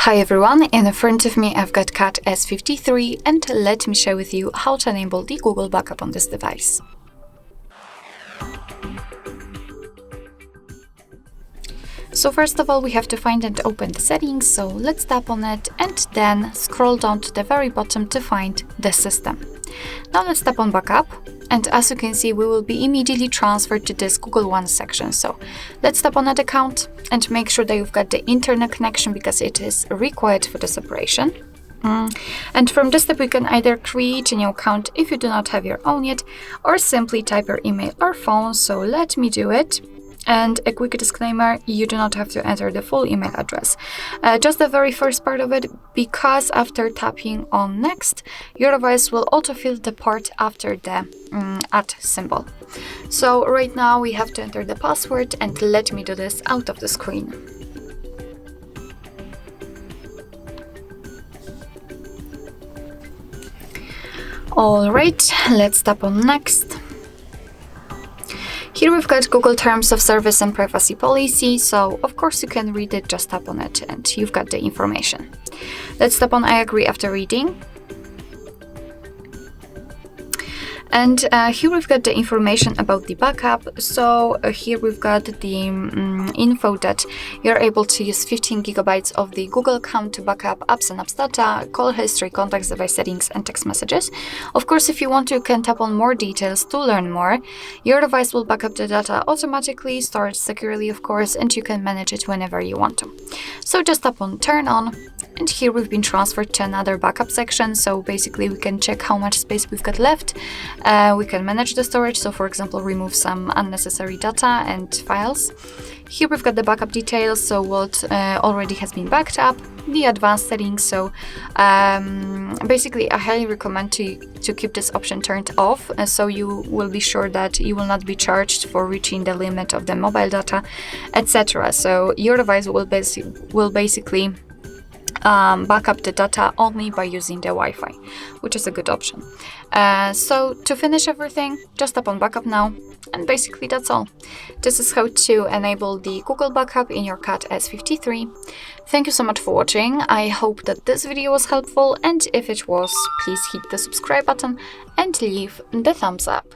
Hi everyone, in front of me I've got Cat S53 and let me share with you how to enable the Google backup on this device. So first of all we have to find and open the settings, so let's tap on it and then scroll down to the very bottom to find the system. Now let's tap on backup. And as you can see, we will be immediately transferred to this Google One section. So let's tap on that account and make sure that you've got the internet connection because it is required for this operation. And from this step, we can either create a new account if you do not have your own yet, or simply type your email or phone. So let me do it. And a quick disclaimer, you do not have to enter the full email address. Just the very first part of it, because after tapping on next, your device will autofill the port after the @ symbol. So right now we have to enter the password, and let me do this out of the screen. Alright, let's tap on next. Here we've got Google Terms of Service and Privacy Policy, so of course you can read it, just tap on it and you've got the information. Let's tap on I agree after reading. And here we've got the information about the backup. So here we've got the info that you're able to use 15 gigabytes of the Google account to back up apps and apps data, call history, contacts, device settings, and text messages. Of course, if you want to, you can tap on more details to learn more. Your device will back up the data automatically, stored securely, of course, and you can manage it whenever you want to. So just tap on turn on. And here we've been transferred to another backup section, so basically we can check how much space we've got left. We can manage the storage, so for example remove some unnecessary data and files. Here we've got the backup details, so what already has been backed up, the advanced settings, so basically I highly recommend to keep this option turned off, so you will be sure that you will not be charged for reaching the limit of the mobile data, etc. So your device will basically back up the data only by using the Wi-Fi, which is a good option. So to finish everything, just tap on backup now, and basically that's all. This is how to enable the Google backup in your Cat S53. Thank you so much for watching. I hope that this video was helpful, and if it was, please hit the subscribe button and leave the thumbs up.